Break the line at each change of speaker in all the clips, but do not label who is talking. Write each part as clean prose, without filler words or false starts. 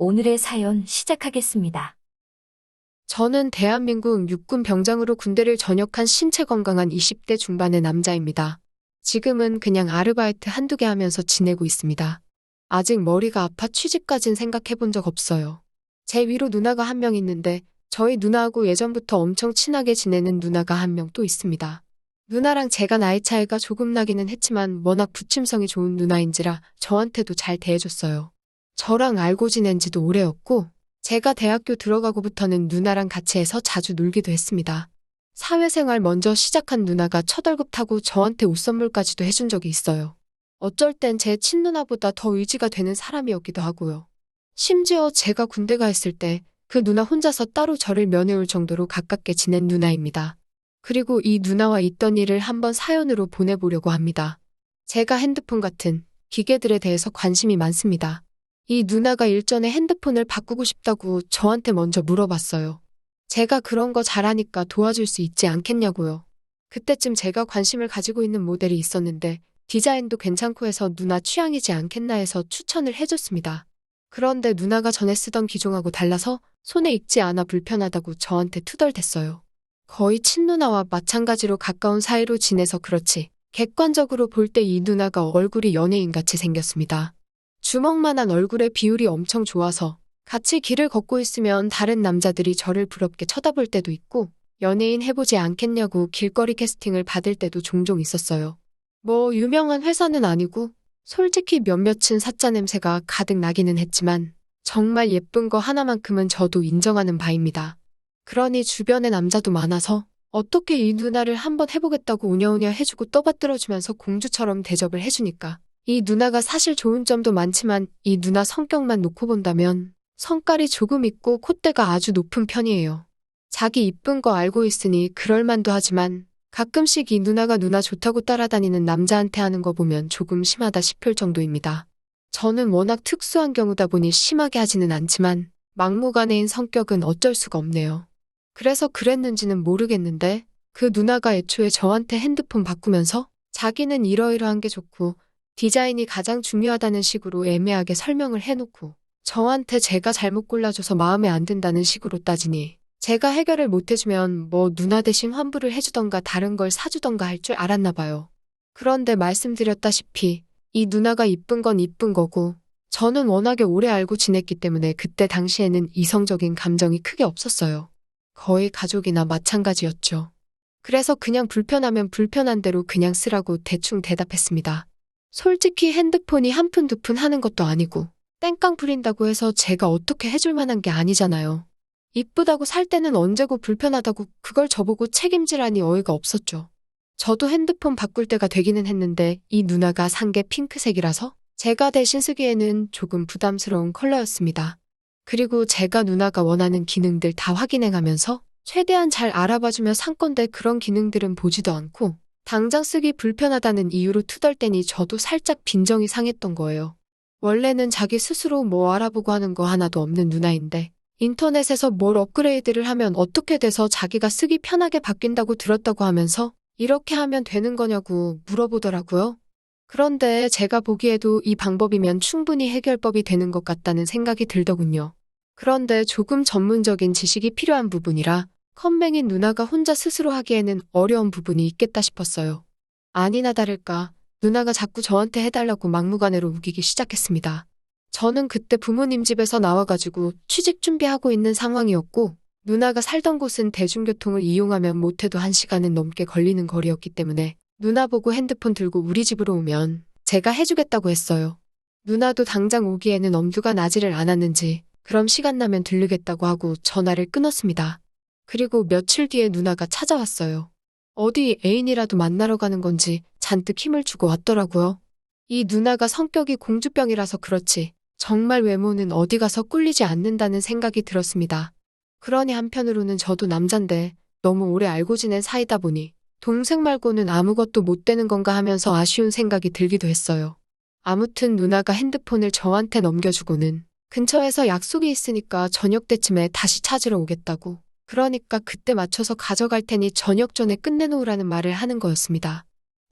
오늘의 사연 시작하겠습니다.
저는 대한민국 육군 병장으로 군대를 전역한 신체 건강한 20대 중반의 남자입니다. 지금은 그냥 아르바이트 한두 개 하면서 지내고 있습니다. 아직 머리가 아파 취직까진 생각해 본 적 없어요. 제 위로 누나가 한 명 있는데 저희 누나하고 예전부터 엄청 친하게 지내는 누나가 한 명 또 있습니다. 누나랑 제가 나이 차이가 조금 나기는 했지만 워낙 부침성이 좋은 누나인지라 저한테도 잘 대해줬어요. 저랑 알고 지낸 지도 오래였고 제가 대학교 들어가고부터는 누나랑 같이 해서 자주 놀기도 했습니다. 사회생활 먼저 시작한 누나가 첫 월급 타고 저한테 옷 선물까지도 해준 적이 있어요. 어쩔 땐 제 친누나보다 더 의지가 되는 사람이었기도 하고요. 심지어 제가 군대가 있을 때 그 누나 혼자서 따로 저를 면회올 정도로 가깝게 지낸 누나입니다. 그리고 이 누나와 있던 일을 한번 사연으로 보내보려고 합니다. 제가 핸드폰 같은 기계들에 대해서 관심이 많습니다. 이 누나가 일전에 핸드폰을 바꾸고 싶다고 저한테 먼저 물어봤어요. 제가 그런 거 잘하니까 도와줄 수 있지 않겠냐고요. 그때쯤 제가 관심을 가지고 있는 모델이 있었는데 디자인도 괜찮고 해서 누나 취향이지 않겠나 해서 추천을 해줬습니다. 그런데 누나가 전에 쓰던 기종하고 달라서 손에 익지 않아 불편하다고 저한테 투덜댔어요. 거의 친누나와 마찬가지로 가까운 사이로 지내서 그렇지 객관적으로 볼 때 이 누나가 얼굴이 연예인같이 생겼습니다. 주먹만한 얼굴의 비율이 엄청 좋아서 같이 길을 걷고 있으면 다른 남자들이 저를 부럽게 쳐다볼 때도 있고 연예인 해보지 않겠냐고 길거리 캐스팅을 받을 때도 종종 있었어요. 뭐 유명한 회사는 아니고 솔직히 몇몇은 사짜 냄새가 가득 나기는 했지만 정말 예쁜 거 하나만큼은 저도 인정하는 바입니다. 그러니 주변에 남자도 많아서 어떻게 이 누나를 한번 해보겠다고 우냐우냐 해주고 떠받들어주면서 공주처럼 대접을 해주니까 이 누나가 사실 좋은 점도 많지만 이 누나 성격만 놓고 본다면 성깔이 조금 있고 콧대가 아주 높은 편이에요. 자기 이쁜 거 알고 있으니 그럴만도 하지만 가끔씩 이 누나가 누나 좋다고 따라다니는 남자한테 하는 거 보면 조금 심하다 싶을 정도입니다. 저는 워낙 특수한 경우다 보니 심하게 하지는 않지만 막무가내인 성격은 어쩔 수가 없네요. 그래서 그랬는지는 모르겠는데 그 누나가 애초에 저한테 핸드폰 바꾸면서 자기는 이러이러한 게 좋고 디자인이 가장 중요하다는 식으로 애매하게 설명을 해놓고 저한테 제가 잘못 골라줘서 마음에 안 든다는 식으로 따지니 제가 해결을 못 해주면 뭐 누나 대신 환불을 해주던가 다른 걸 사주던가 할 줄 알았나 봐요. 그런데 말씀드렸다시피 이 누나가 이쁜 건 이쁜 거고 저는 워낙에 오래 알고 지냈기 때문에 그때 당시에는 이성적인 감정이 크게 없었어요. 거의 가족이나 마찬가지였죠. 그래서 그냥 불편하면 불편한 대로 그냥 쓰라고 대충 대답했습니다. 솔직히 핸드폰이 한 푼 두 푼 하는 것도 아니고 땡깡 부린다고 해서 제가 어떻게 해줄 만한 게 아니잖아요. 이쁘다고 살 때는 언제고 불편하다고 그걸 저보고 책임지라니 어이가 없었죠. 저도 핸드폰 바꿀 때가 되기는 했는데 이 누나가 산 게 핑크색이라서 제가 대신 쓰기에는 조금 부담스러운 컬러였습니다. 그리고 제가 누나가 원하는 기능들 다 확인해가면서 최대한 잘 알아봐주며 산 건데 그런 기능들은 보지도 않고 당장 쓰기 불편하다는 이유로 투덜대니 저도 살짝 빈정이 상했던 거예요. 원래는 자기 스스로 뭐 알아보고 하는 거 하나도 없는 누나인데 인터넷에서 뭘 업그레이드를 하면 어떻게 돼서 자기가 쓰기 편하게 바뀐다고 들었다고 하면서 이렇게 하면 되는 거냐고 물어보더라고요. 그런데 제가 보기에도 이 방법이면 충분히 해결법이 되는 것 같다는 생각이 들더군요. 그런데 조금 전문적인 지식이 필요한 부분이라 컴맹인 누나가 혼자 스스로 하기에는 어려운 부분이 있겠다 싶었어요. 아니나 다를까 누나가 자꾸 저한테 해달라고 막무가내로 우기기 시작했습니다. 저는 그때 부모님 집에서 나와가지고 취직 준비하고 있는 상황이었고 누나가 살던 곳은 대중교통을 이용하면 못해도 1시간은 넘게 걸리는 거리였기 때문에 누나 보고 핸드폰 들고 우리 집으로 오면 제가 해주겠다고 했어요. 누나도 당장 오기에는 엄두가 나지를 않았는지 그럼 시간 나면 들르겠다고 하고 전화를 끊었습니다. 그리고 며칠 뒤에 누나가 찾아왔어요. 어디 애인이라도 만나러 가는 건지 잔뜩 힘을 주고 왔더라고요. 이 누나가 성격이 공주병이라서 그렇지 정말 외모는 어디 가서 꿀리지 않는다는 생각이 들었습니다. 그러니 한편으로는 저도 남잔데 너무 오래 알고 지낸 사이다 보니 동생 말고는 아무것도 못 되는 건가 하면서 아쉬운 생각이 들기도 했어요. 아무튼 누나가 핸드폰을 저한테 넘겨주고는 근처에서 약속이 있으니까 저녁 때쯤에 다시 찾으러 오겠다고. 그러니까 그때 맞춰서 가져갈 테니 저녁 전에 끝내놓으라는 말을 하는 거였습니다.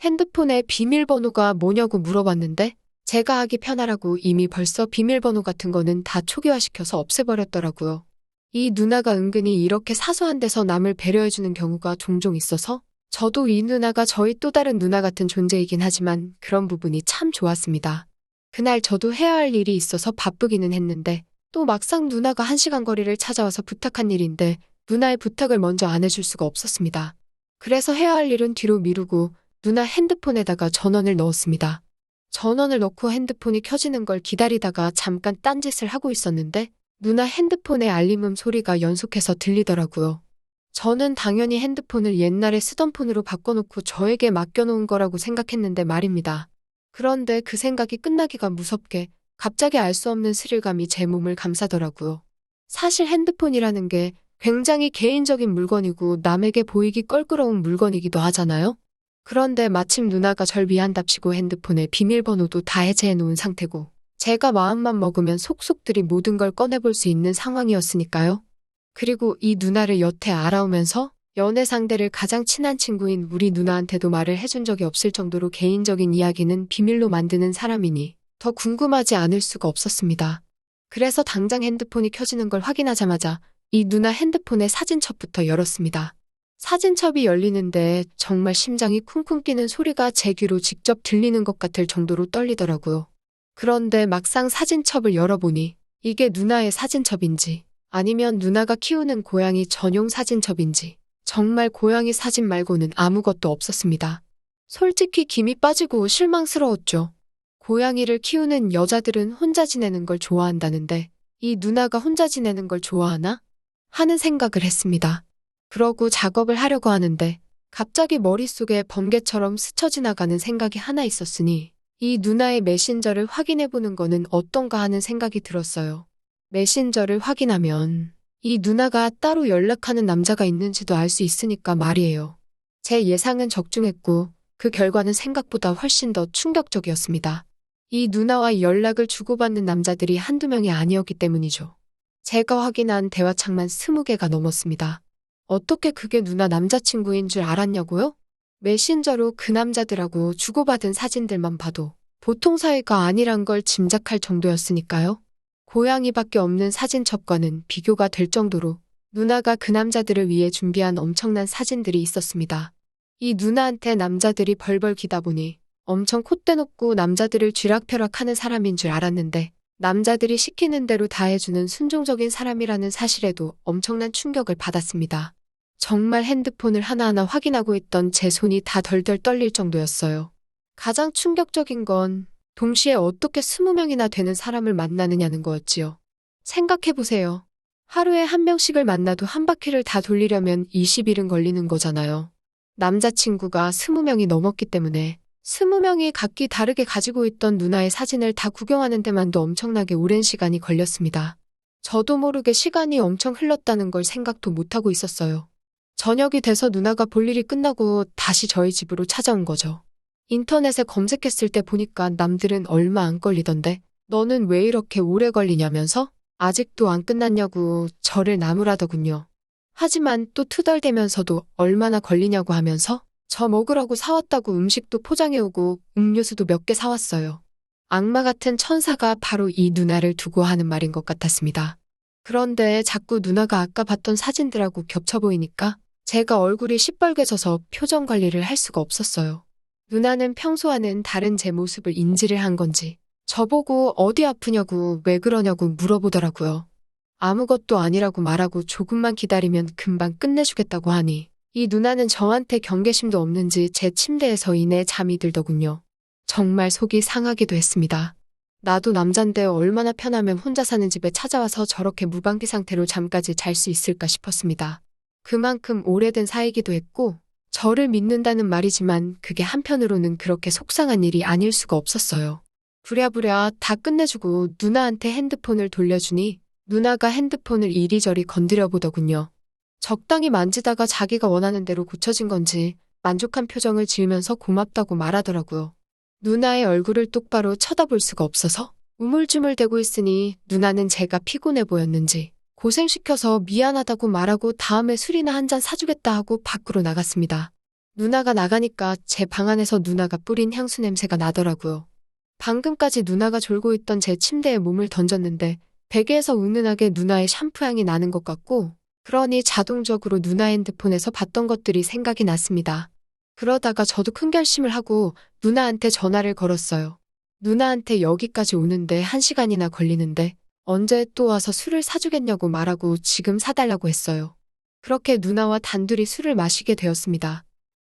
핸드폰에 비밀번호가 뭐냐고 물어봤는데 제가 하기 편하라고 이미 벌써 비밀번호 같은 거는 다 초기화시켜서 없애버렸더라고요. 이 누나가 은근히 이렇게 사소한 데서 남을 배려해주는 경우가 종종 있어서 저도 이 누나가 저희 또 다른 누나 같은 존재이긴 하지만 그런 부분이 참 좋았습니다. 그날 저도 해야 할 일이 있어서 바쁘기는 했는데 또 막상 누나가 1시간 거리를 찾아와서 부탁한 일인데 누나의 부탁을 먼저 안 해줄 수가 없었습니다. 그래서 해야 할 일은 뒤로 미루고 누나 핸드폰에다가 전원을 넣었습니다. 전원을 넣고 핸드폰이 켜지는 걸 기다리다가 잠깐 딴짓을 하고 있었는데 누나 핸드폰의 알림음 소리가 연속해서 들리더라고요. 저는 당연히 핸드폰을 옛날에 쓰던 폰으로 바꿔놓고 저에게 맡겨놓은 거라고 생각했는데 말입니다. 그런데 그 생각이 끝나기가 무섭게 갑자기 알 수 없는 스릴감이 제 몸을 감싸더라고요. 사실 핸드폰이라는 게 굉장히 개인적인 물건이고 남에게 보이기 껄끄러운 물건이기도 하잖아요. 그런데 마침 누나가 절 미안답시고 핸드폰에 비밀번호도 다 해제해 놓은 상태고 제가 마음만 먹으면 속속들이 모든 걸 꺼내볼 수 있는 상황이었으니까요. 그리고 이 누나를 여태 알아오면서 연애 상대를 가장 친한 친구인 우리 누나한테도 말을 해준 적이 없을 정도로 개인적인 이야기는 비밀로 만드는 사람이니 더 궁금하지 않을 수가 없었습니다. 그래서 당장 핸드폰이 켜지는 걸 확인하자마자 이 누나 핸드폰의 사진첩부터 열었습니다. 사진첩이 열리는데 정말 심장이 쿵쿵 뛰는 소리가 제 귀로 직접 들리는 것 같을 정도로 떨리더라고요. 그런데 막상 사진첩을 열어보니 이게 누나의 사진첩인지 아니면 누나가 키우는 고양이 전용 사진첩인지 정말 고양이 사진 말고는 아무것도 없었습니다. 솔직히 김이 빠지고 실망스러웠죠. 고양이를 키우는 여자들은 혼자 지내는 걸 좋아한다는데 이 누나가 혼자 지내는 걸 좋아하나? 하는 생각을 했습니다. 그러고 작업을 하려고 하는데 갑자기 머릿속에 번개처럼 스쳐 지나가는 생각이 하나 있었으니 이 누나의 메신저를 확인해보는 거는 어떤가 하는 생각이 들었어요. 메신저를 확인하면 이 누나가 따로 연락하는 남자가 있는지도 알 수 있으니까 말이에요. 제 예상은 적중했고 그 결과는 생각보다 훨씬 더 충격적이었습니다. 이 누나와 연락을 주고받는 남자들이 한두 명이 아니었기 때문이죠. 제가 확인한 대화창만 20개가 넘었습니다. 어떻게 그게 누나 남자친구인 줄 알았냐고요? 메신저로 그 남자들하고 주고받은 사진들만 봐도 보통 사이가 아니란 걸 짐작할 정도였으니까요. 고양이밖에 없는 사진첩과는 비교가 될 정도로 누나가 그 남자들을 위해 준비한 엄청난 사진들이 있었습니다. 이 누나한테 남자들이 벌벌 기다 보니 엄청 콧대 높고 남자들을 쥐락펴락하는 사람인 줄 알았는데 남자들이 시키는 대로 다 해주는 순종적인 사람이라는 사실에도 엄청난 충격을 받았습니다. 정말 핸드폰을 하나하나 확인하고 있던 제 손이 다 덜덜 떨릴 정도였어요. 가장 충격적인 건 동시에 어떻게 20명이나 되는 사람을 만나느냐는 거였지요. 생각해보세요. 하루에 한 명씩을 만나도 한 바퀴를 다 돌리려면 20일은 걸리는 거잖아요. 남자친구가 20명이 넘었기 때문에 20명이 각기 다르게 가지고 있던 누나의 사진을 다 구경하는 데만도 엄청나게 오랜 시간이 걸렸습니다. 저도 모르게 시간이 엄청 흘렀다는 걸 생각도 못하고 있었어요. 저녁이 돼서 누나가 볼 일이 끝나고 다시 저희 집으로 찾아온 거죠. 인터넷에 검색했을 때 보니까 남들은 얼마 안 걸리던데 너는 왜 이렇게 오래 걸리냐면서 아직도 안 끝났냐고 저를 나무라더군요. 하지만 또 투덜대면서도 얼마나 걸리냐고 하면서 저 먹으라고 사왔다고 음식도 포장해오고 음료수도 몇 개 사왔어요. 악마 같은 천사가 바로 이 누나를 두고 하는 말인 것 같았습니다. 그런데 자꾸 누나가 아까 봤던 사진들하고 겹쳐 보이니까 제가 얼굴이 시뻘개져서 표정 관리를 할 수가 없었어요. 누나는 평소와는 다른 제 모습을 인지를 한 건지 저보고 어디 아프냐고 왜 그러냐고 물어보더라고요. 아무것도 아니라고 말하고 조금만 기다리면 금방 끝내주겠다고 하니 이 누나는 저한테 경계심도 없는지 제 침대에서 이내 잠이 들더군요. 정말 속이 상하기도 했습니다. 나도 남잔데 얼마나 편하면 혼자 사는 집에 찾아와서 저렇게 무방비 상태로 잠까지 잘 수 있을까 싶었습니다. 그만큼 오래된 사이기도 했고 저를 믿는다는 말이지만 그게 한편으로는 그렇게 속상한 일이 아닐 수가 없었어요. 부랴부랴 다 끝내주고 누나한테 핸드폰을 돌려주니 누나가 핸드폰을 이리저리 건드려 보더군요. 적당히 만지다가 자기가 원하는 대로 고쳐진 건지 만족한 표정을 지으면서 고맙다고 말하더라고요. 누나의 얼굴을 똑바로 쳐다볼 수가 없어서 우물쭈물대고 있으니 누나는 제가 피곤해 보였는지 고생시켜서 미안하다고 말하고 다음에 술이나 한 잔 사주겠다 하고 밖으로 나갔습니다. 누나가 나가니까 제 방 안에서 누나가 뿌린 향수 냄새가 나더라고요. 방금까지 누나가 졸고 있던 제 침대에 몸을 던졌는데 베개에서 은은하게 누나의 샴푸 향이 나는 것 같고, 그러니 자동적으로 누나 핸드폰에서 봤던 것들이 생각이 났습니다. 그러다가 저도 큰 결심을 하고 누나한테 전화를 걸었어요. 누나한테 여기까지 오는데 1시간이나 걸리는데 언제 또 와서 술을 사주겠냐고 말하고 지금 사달라고 했어요. 그렇게 누나와 단둘이 술을 마시게 되었습니다.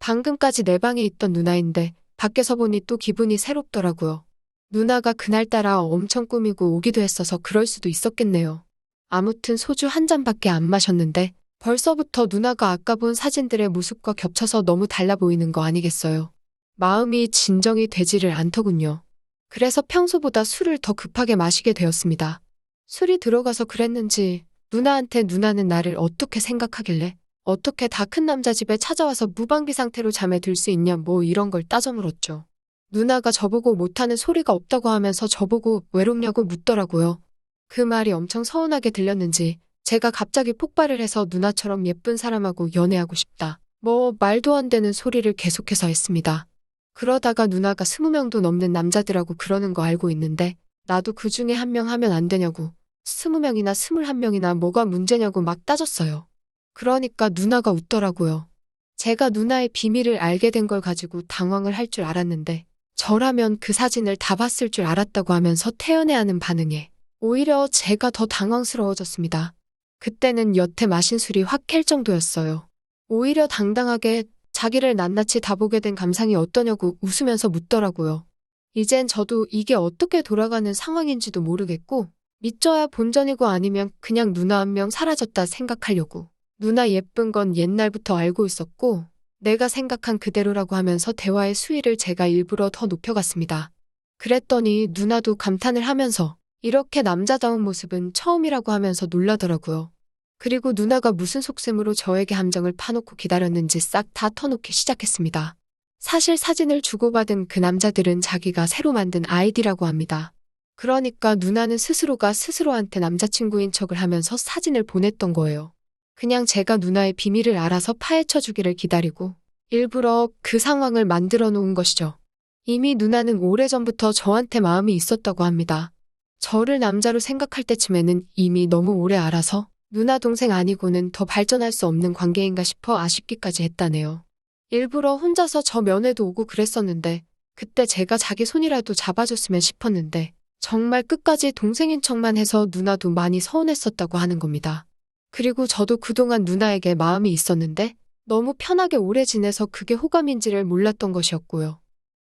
방금까지 내 방에 있던 누나인데 밖에서 보니 또 기분이 새롭더라고요. 누나가 그날따라 엄청 꾸미고 오기도 했어서 그럴 수도 있었겠네요. 아무튼 소주 한 잔밖에 안 마셨는데 벌써부터 누나가 아까 본 사진들의 모습과 겹쳐서 너무 달라 보이는 거 아니겠어요. 마음이 진정이 되지를 않더군요. 그래서 평소보다 술을 더 급하게 마시게 되었습니다. 술이 들어가서 그랬는지 누나한테 누나는 나를 어떻게 생각하길래 어떻게 다 큰 남자 집에 찾아와서 무방비 상태로 잠에 들 수 있냐 뭐 이런 걸 따져 물었죠. 누나가 저보고 못하는 소리가 없다고 하면서 저보고 외롭냐고 묻더라고요. 그 말이 엄청 서운하게 들렸는지 제가 갑자기 폭발을 해서 누나처럼 예쁜 사람하고 연애하고 싶다. 뭐 말도 안 되는 소리를 계속해서 했습니다. 그러다가 누나가 20명도 넘는 남자들하고 그러는 거 알고 있는데 나도 그 중에 한 명 하면 안 되냐고 20명이나 21명이나 뭐가 문제냐고 막 따졌어요. 그러니까 누나가 웃더라고요. 제가 누나의 비밀을 알게 된 걸 가지고 당황을 할 줄 알았는데 저라면 그 사진을 다 봤을 줄 알았다고 하면서 태연해하는 반응에 오히려 제가 더 당황스러워졌습니다. 그때는 여태 마신 술이 확 캘 정도였어요. 오히려 당당하게 자기를 낱낱이 다 보게 된 감상이 어떠냐고 웃으면서 묻더라고요. 이젠 저도 이게 어떻게 돌아가는 상황인지도 모르겠고 믿져야 본전이고 아니면 그냥 누나 한 명 사라졌다 생각하려고. 누나 예쁜 건 옛날부터 알고 있었고 내가 생각한 그대로라고 하면서 대화의 수위를 제가 일부러 더 높여갔습니다. 그랬더니 누나도 감탄을 하면서 이렇게 남자다운 모습은 처음이라고 하면서 놀라더라고요. 그리고 누나가 무슨 속셈으로 저에게 함정을 파놓고 기다렸는지 싹 다 터놓기 시작했습니다. 사실 사진을 주고받은 그 남자들은 자기가 새로 만든 아이디라고 합니다. 그러니까 누나는 스스로가 스스로한테 남자친구인 척을 하면서 사진을 보냈던 거예요. 그냥 제가 누나의 비밀을 알아서 파헤쳐 주기를 기다리고 일부러 그 상황을 만들어 놓은 것이죠. 이미 누나는 오래전부터 저한테 마음이 있었다고 합니다. 저를 남자로 생각할 때쯤에는 이미 너무 오래 알아서 누나 동생 아니고는 더 발전할 수 없는 관계인가 싶어 아쉽기까지 했다네요. 일부러 혼자서 저 면회도 오고 그랬었는데 그때 제가 자기 손이라도 잡아줬으면 싶었는데 정말 끝까지 동생인 척만 해서 누나도 많이 서운했었다고 하는 겁니다. 그리고 저도 그동안 누나에게 마음이 있었는데 너무 편하게 오래 지내서 그게 호감인지를 몰랐던 것이었고요.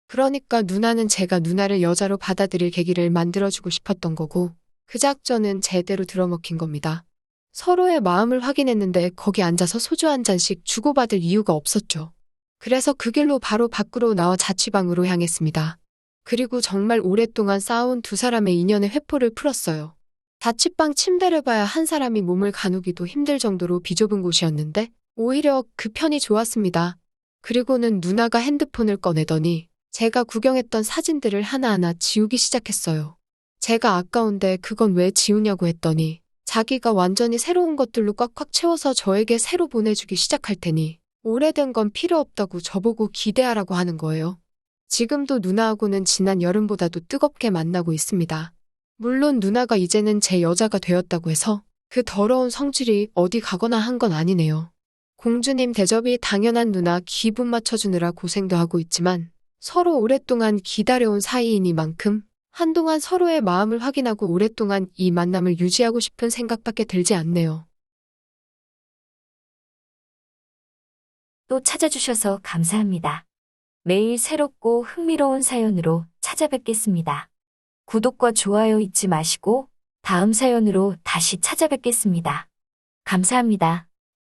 그러니까 누나는 제가 누나를 여자로 받아들일 계기를 만들어주고 싶었던 거고 그 작전은 제대로 들어먹힌 겁니다. 서로의 마음을 확인했는데 거기 앉아서 소주 한 잔씩 주고받을 이유가 없었죠. 그래서 그 길로 바로 밖으로 나와 자취방으로 향했습니다. 그리고 정말 오랫동안 쌓아온 두 사람의 인연의 회포를 풀었어요. 자취방 침대를 봐야 한 사람이 몸을 가누기도 힘들 정도로 비좁은 곳이었는데 오히려 그 편이 좋았습니다. 그리고는 누나가 핸드폰을 꺼내더니 제가 구경했던 사진들을 하나하나 지우기 시작했어요. 제가 아까운데 그건 왜 지우냐고 했더니 자기가 완전히 새로운 것들로 꽉꽉 채워서 저에게 새로 보내주기 시작할 테니 오래된 건 필요 없다고 저보고 기대하라고 하는 거예요. 지금도 누나하고는 지난 여름보다도 뜨겁게 만나고 있습니다. 물론 누나가 이제는 제 여자가 되었다고 해서 그 더러운 성질이 어디 가거나 한 건 아니네요. 공주님 대접이 당연한 누나 기분 맞춰주느라 고생도 하고 있지만 서로 오랫동안 기다려온 사이이니만큼 한동안 서로의 마음을 확인하고 오랫동안 이 만남을 유지하고 싶은 생각밖에 들지 않네요.
또 찾아주셔서 감사합니다. 매일 새롭고 흥미로운 사연으로 찾아뵙겠습니다. 구독과 좋아요 잊지 마시고 다음 사연으로 다시 찾아뵙겠습니다. 감사합니다.